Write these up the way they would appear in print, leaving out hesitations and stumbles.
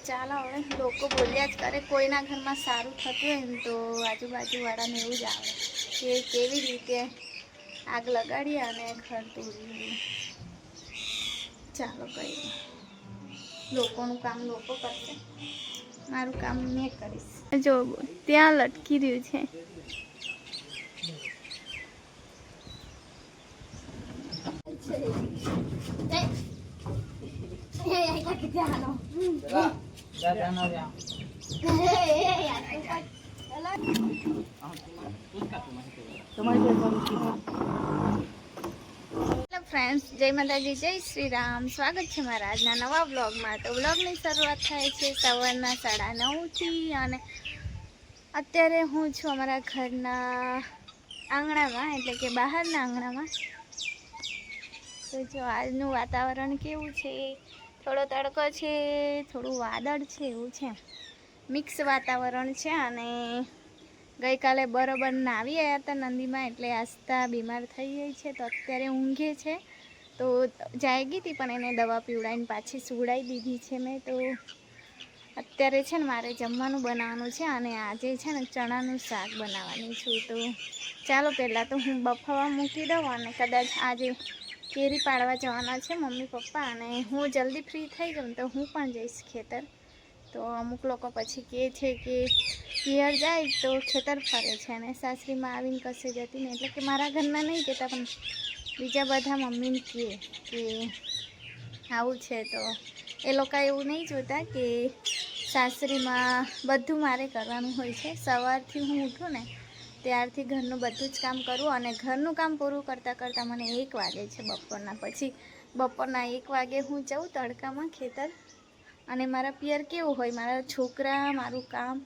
ચાલો હવે લોકો બોલ્યા જ કરે, કોઈના ઘરમાં સારું થતું હોય ને તો આજુબાજુવાળાને એવું જ આવે કે કેવી રીતે આગ લગાડી અને ઘર તોડી. ચાલો કંઈ નહીં, લોકોનું કામ લોકો કરશે, મારું કામ મેં કરીશ. જો ત્યાં લટકી રહ્યું છે. ફ્રેન્ડ્સ, જય માતાજી, જય શ્રી રામ. સ્વાગત છે મારા આજના નવા વ્લોગમાં. તો વ્લોગની શરૂઆત થાય છે સવારના 9:30થી અને અત્યારે હું છું અમારા ઘરના આંગણામાં, એટલે કે બહારના આંગણામાં. તો જો આજનું વાતાવરણ કેવું છે, થોડો તડકો છે, થોડું વાદળ છે, એવું છે, મિક્સ વાતાવરણ છે. અને ગઈકાલે બરોબર નાવી આવ્યા હતા નંદીમાં, એટલે આસ્તા બીમાર થઈ ગઈ છે, તો અત્યારે ઊંઘે છે. તો જાગી હતી પણ એને દવા પીવડાવીને પાછી સુવડાવી દીધી છે મેં. તો અત્યારે છે ને મારે જમવાનું બનાવવાનું છે અને આજે છે ને ચણાનું શાક બનાવવાની છું. તો ચાલો પહેલાં તો હું બફાવા મૂકી દઉં અને કદાચ આજે કેરી પાડવા જવાના છે મમ્મી પપ્પા, અને હું જલ્દી ફ્રી થઈ જાઉં તો હું પણ જઈશ ખેતર. તો અમુક લોકો પછી કહે છે કે પિયર જાય તો ખેતર ફરે છે અને સાસરીમાં આવીને કશે જતી નહીં, એટલે કે મારા ઘરના નહીં કહેતા પણ બીજા બધા મમ્મીને કહે કે આવું છે. તો એ લોકો એવું નહીં જોતા કે સાસરીમાં બધું મારે કરવાનું હોય છે. સવારથી હું ઉઠું ને ત્યારથી ઘરનું બધું જ કામ કરું, અને ઘરનું કામ પૂરું કરતાં કરતાં મને 1 વાગે છે બપોરના. પછી બપોરના 1 વાગે હું જાઉં તડકામાં ખેતર. અને મારા પિયર કેવું હોય, મારા છોકરા, મારું કામ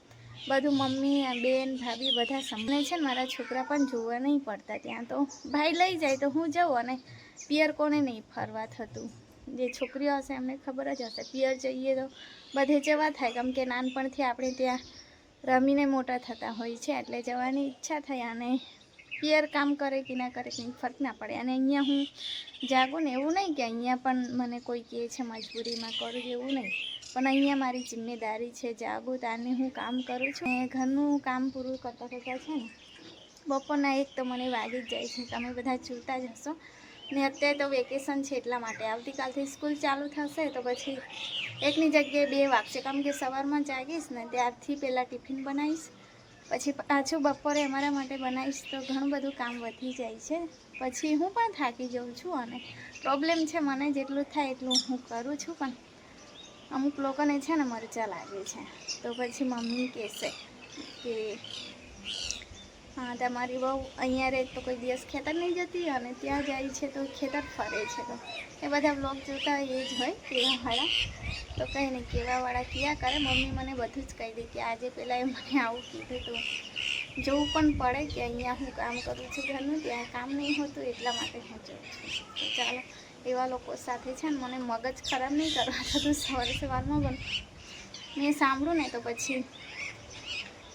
બધું મમ્મી, બેન, ભાભી બધા સંભાળે છે ને. મારા છોકરા પણ જોવા નહીં પડતા ત્યાં, તો ભાઈ લઈ જાય તો હું જાઉં. અને પિયર કોને નહીં ફરવા થતું, જે છોકરીઓ હશે એમને ખબર જ હશે. પિયર જઈએ તો બધે જવા થાય, કેમ કે નાનપણથી આપણે ત્યાં રમીને મોટા થતા હોય છે, એટલે જવાની ઈચ્છા થાય. અને પિયર કામ કરે કે ના કરે કંઈ ફરક ના પડે. અને અહીંયા હું જાગું ને એવું નહીં કે અહીંયા પણ મને કોઈ કહે છે મજબૂરીમાં કરું, એવું નહીં, પણ અહીંયા મારી જિમ્મેદારી છે. જાગું તાને હું કામ કરું છું. અને ઘરનું કામ પૂરું કરતાં કરતાં છે ને બપોરના 1 તો મને વાગી જ જાય છે. તમે બધા જોતા જ હશો ને. અત્યારે તો વેકેશન છે એટલા માટે, આવતીકાલથી સ્કૂલ ચાલુ થશે તો પછી 1ની જગ્યાએ 2 વાગશે, કેમ કે સવારમાં જાગીશ ને ત્યારથી પહેલાં ટિફિન બનાવીશ, પછી પાછું બપોરે અમારા માટે બનાવીશ, તો ઘણું બધું કામ વધી જાય છે. પછી હું પણ થાકી જાઉં છું અને પ્રોબ્લેમ છે, મને જેટલું થાય એટલું હું કરું છું. પણ અમુક લોકોને છે ને મરચાં લાગે છે, તો પછી મમ્મી કહેશે કે હા તમારી બહુ અહીંયા રહે તો કોઈ દિવસ ખેતર નહીં જતી, અને ત્યાં જાય છે તો ખેતર ફરે છે. તો એ બધા બ્લોગ જોતા હોય એ જ હોય કહેવાવાળા. તો કંઈ નહીં, કહેવાવાળા કયા કરે. મમ્મી મને બધું જ કહી દે કે આજે પહેલાં એ મને આવું કીધું, તો જોવું પણ પડે કે અહીંયા હું કામ કરું છું ઘરનું, ત્યાં કામ નહીં હોતું, એટલા માટે હું જોઉં છું. તો ચાલો, એવા લોકો સાથે છે ને મને મગજ ખરાબ નહીં કરવા થતું સવારે સવારમાં, પણ મેં સાંભળું ને તો પછી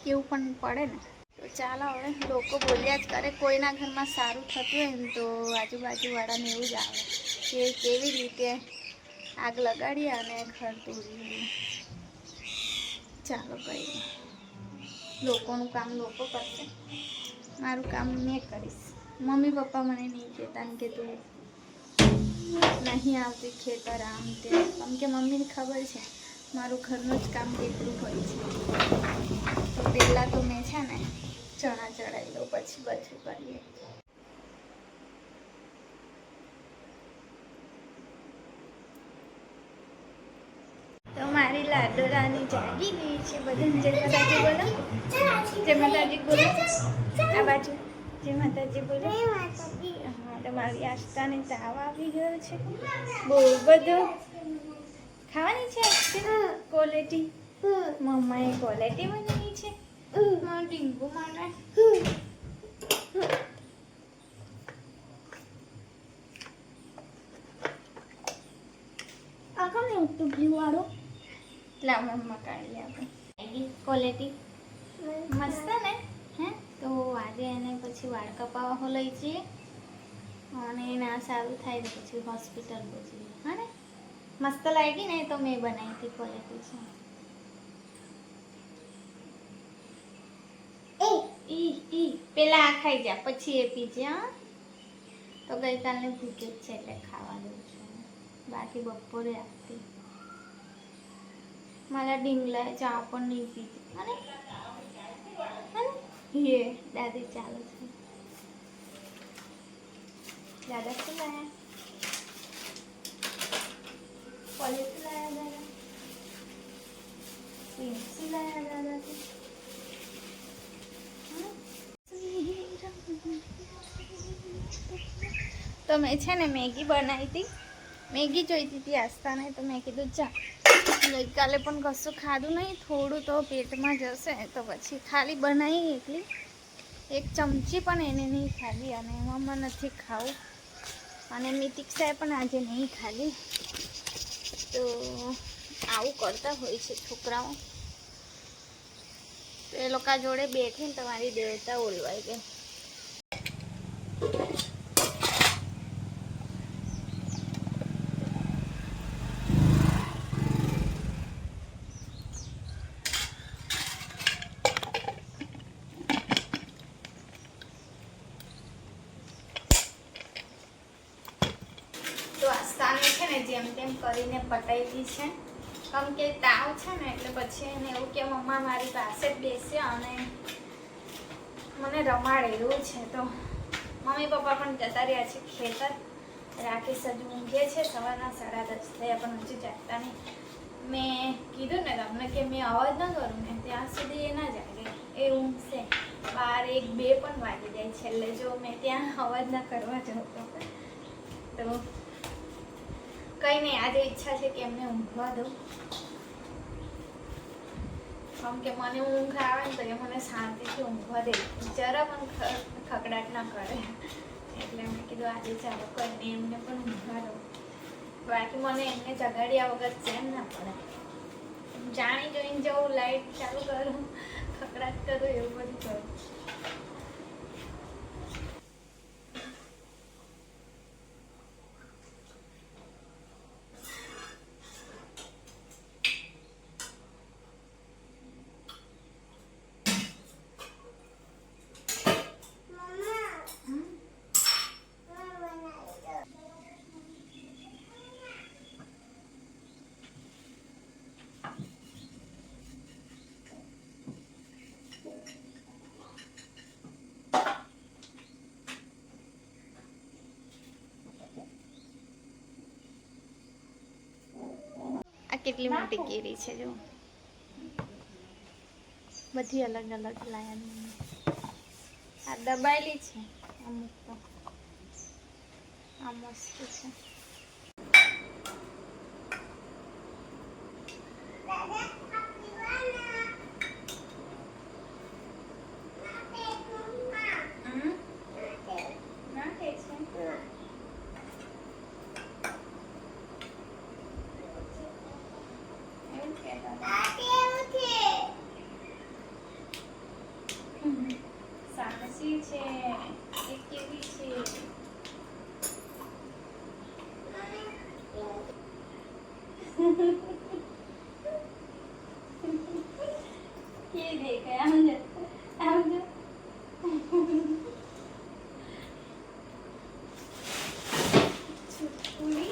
કેવું પણ પડે ને. તો ચાલો હવે લોકો બોલ્યા જ કરે, કોઈના ઘરમાં સારું થતું હોય ને તો આજુબાજુવાળાને એવું જ આવે કે કેવી રીતે આગ લગાડી અને ઘર તોડી. ચાલો કંઈ નહીં, લોકોનું કામ લોકો કરશે, મારું કામ મેં કરીશ. મમ્મી પપ્પા મને નહીં કહેતા ને કે તું નહીં આવતી ખેતર આમ તે, કેમ કે મમ્મીને ખબર છે મારું ઘરનું જ કામ કેટલું હોય છે. તો પહેલાં તો મેં છે ને ચણા ચડાવી દઉં, પછી બધું કરીએ. તો મારી લાડોરાની જાગી ગઈ છે. બધાને જય માતાજી બોલો, જય માતાજી બોલો, આ બાજુ જય માતાજી બોલો. હા, તો મારી આસ્થાને તાવ આવી ગયો છે બહુ બધો. ખાવાની છે ક્વોલિટી, મમ્માએ ક્વોલિટી બનાવી છે. ટીંગુ મારે આ કોને ઉઠતું ઘી વાળો, એટલે મમ્મા કાઢી આપણે ક્વોલિટી મસ્ત ને. હે તો આજે એને પછી વાળ કપાવવા લઈ જઈએ, અને ના સારું થાય તો પછી હોસ્પિટલ પહોંચીએ. હા ને, મસ્ત લાગી ને, તો મેં બનાવી હતી ક્વોલિટી છે. ઈ પેલા આ ખાઈ જા પછી એ પીજે. હા તો ગઈકાલની ભૂખ જ છે એટલે ખાવા દઉં છું, બાકી બપોરે આપતી. મારા ઢીંગલાએ ચા પણ નહીં પીધી. અને હે દાદી ચાલે છે. દાદા શું લાયા? પોલીસ લાયા દાદા? શું લાયા દાદાથી? તો મેં છે ને મેગી બનાવી હતી, મેગી જોઈતી હતી આસ્તાને, તો મેં કીધું ચા ગઈકાલે પણ કશું ખાધું નહીં, થોડું તો પેટમાં જશે તો પછી ખાલી બનાવી એટલી, એક ચમચી પણ એને નહીં ખાધી અને મમ્મા નથી ખાવું અને મિતિક્ષાએ પણ આજે નહીં ખાધી. તો આવું કરતા હોય છે છોકરાઓ. તો એ લોકો જોડે બેઠીને તમારી દેવતા ઓલવાઈ ગઈ. તો આસ્તાને છે ને જેમ તેમ કરીને પટાવી છે, કેમ કે તાવ છે ને એટલે પછી એને એવું કે મમ્મા મારી પાસે જ બેસે અને મને રમાડે એવું છે. તો મમ્મી પપ્પા પણ જતા રહ્યા છે ખેતર, રાકેશ હજુ ઊંઘે છે, સવારના 10:30 થયા પણ હજુ જાગતા નહીં. મેં કીધું ને તમને કે મેં અવાજ ન કરું ને ત્યાં સુધી એ ના જાગે, એ ઊંઘશે. 12, 1, 2 પણ વાગી જાય છેલ્લે જો મેં ત્યાં અવાજ ના કરવા જાઉં તો કંઈ નહીં. આજે ઈચ્છા છે કે એમને ઊંઘવા દઉં, કેમ કે મને ઊંઘ આવે ને તો એ મને શાંતિથી ઊંઘવા દે, જરા પણ ખકડાટ ના કરે. એટલે મેં કીધું આજે ચાલો કંઈ નહીં એમને પણ ઊંઘવા દઉં. બાકી મને એમને જગાડ્યા વગર ચેન ના પડે. જાણી જોઈને જવું, લાઈટ ચાલુ કરું, ખકડાટ કરું, એવું બધું કરું. કેટલી મોટી કેરી છે જો, બધી અલગ અલગ લાયા. આ દબાયેલી છે અમુક તો, આ મસ્ત છે. સાચી છે એ કેવી છે? ये देख हम जो छुटकुली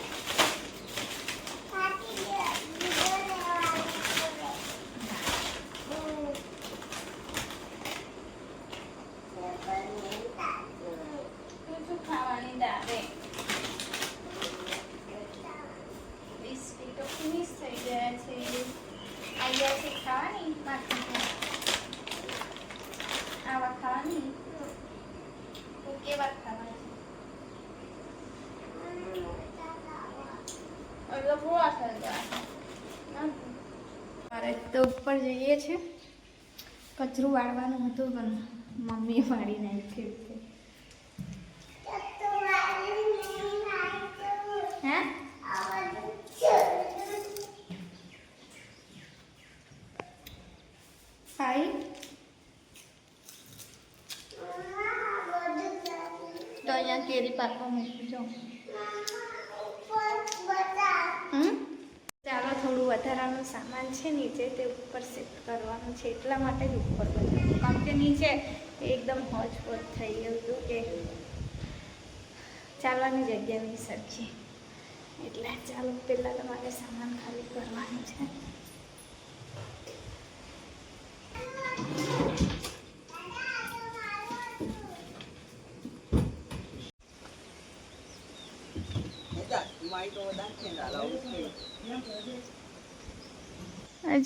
ખાવાની દાદે બિસ્કીટો ફિનિશ થઈ ગયા છે. અહીંયા છે ખાવાની, બાકી આવા ખાવાની તો કેવા ખાવાની એટલે પૂરા થઈ ગયા. મારે તો ઉપર જઈએ છે, કચરું વાળવાનું હતું પણ મમ્મીએ વાળી નાખ્યું છે. હે ભાઈ તો અહીંયા કેરી પાકવા મૂકજો. ચાલો થોડું થોડું વધારાનું સામાન છે નીચે તે ઉપર શિફ્ટ કરવાનું છે, એટલા માટે જ ઉપર બનાવ્યું. કારણ કે નીચે એકદમ હોચપોચ થઈ ગયું હતું કે ચાલવાની જગ્યા નહીં સરખી, એટલે ચાલો પહેલાં તમારે સામાન ખાલી કરવાનું છે.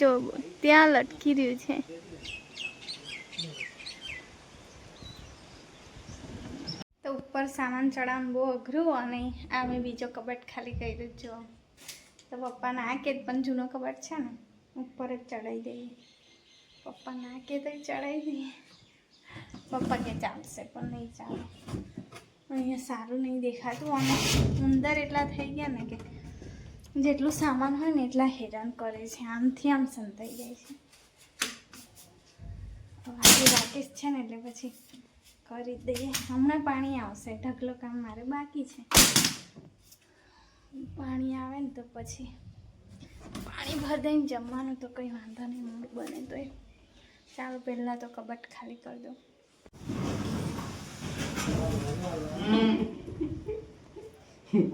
જો ત્યાં લટકી રહ્યું છે. તો ઉપર સામાન ચડાવવાનું બહુ અઘરું, અને આ મેં બીજો કબાટ ખાલી કર્યો જો. તો પપ્પા ના કે પણ જૂનો કબાટ છે ને ઉપર જ ચડાવી દઈએ. પપ્પા ના કે તો ચડાવી દઈએ. પપ્પા કે ચાલશે પણ નહીં ચાલે, અહીંયા સારું નહીં દેખાતું, અને ઉંદર એટલા થઈ ગયા ને કે જેટલું સામાન હોય ને એટલા હેરાન કરે છે, આમથી આમ સંતાઈ જાય છે. આજે રાકેશ છે ને એટલે પછી કરી દઈએ. હમણાં પાણી આવશે, ઢગલો કામ મારે બાકી છે. પાણી આવે ને તો પછી પાણી ભરી દઈને જમવાનું તો કંઈ વાંધો નહીં, મૂડ બને તો. ચાલો પહેલાં તો કબાટ ખાલી કરી દો.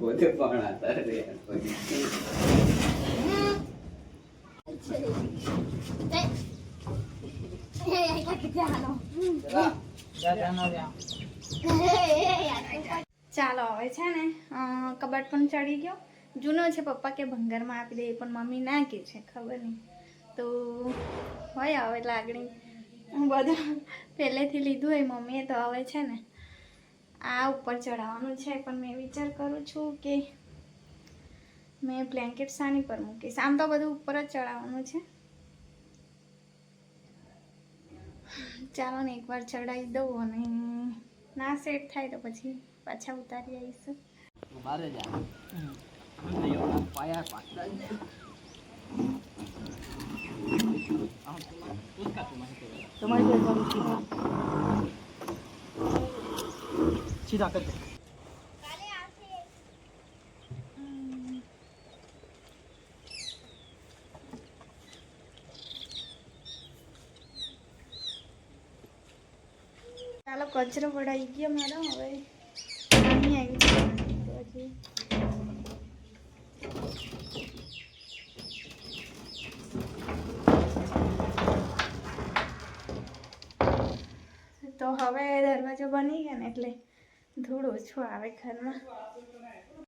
કોતે પણ આતા રે ચાલો હવે છે ને કબાટ પણ ચડી ગયો. જૂનો છે, પપ્પા કે ભંગારમાં આપી દે, પણ મમ્મી ના કે છે ખબર નહીં. તો હોય હવે લાગણી બધું પહેલેથી લીધું હોય મમ્મીએ, તો હવે છે ને આ ઉપર ચડાવવાનું છે. પણ મેં વિચાર કરું છું કે મેં બ્લેન્કેટ સાની પર મૂકીશ. આમ તો બધું ઉપર જ ચડાવવાનું છે. ચાલો ને એકવાર ચડાવી દઉં, અને ના સેટ થાય તો પછી પાછા ઉતારી આવીશું. બારે જા પાયા પાછા તમારી કોઈ કરું સીધા કરી દે. ચાલો કચરો પડાઈ ગયો મારો, હવે નાની આવી છે તો હવે દરવાજો બની ગયો ને એટલે ધૂળ ઓછું આવે ઘરમાં.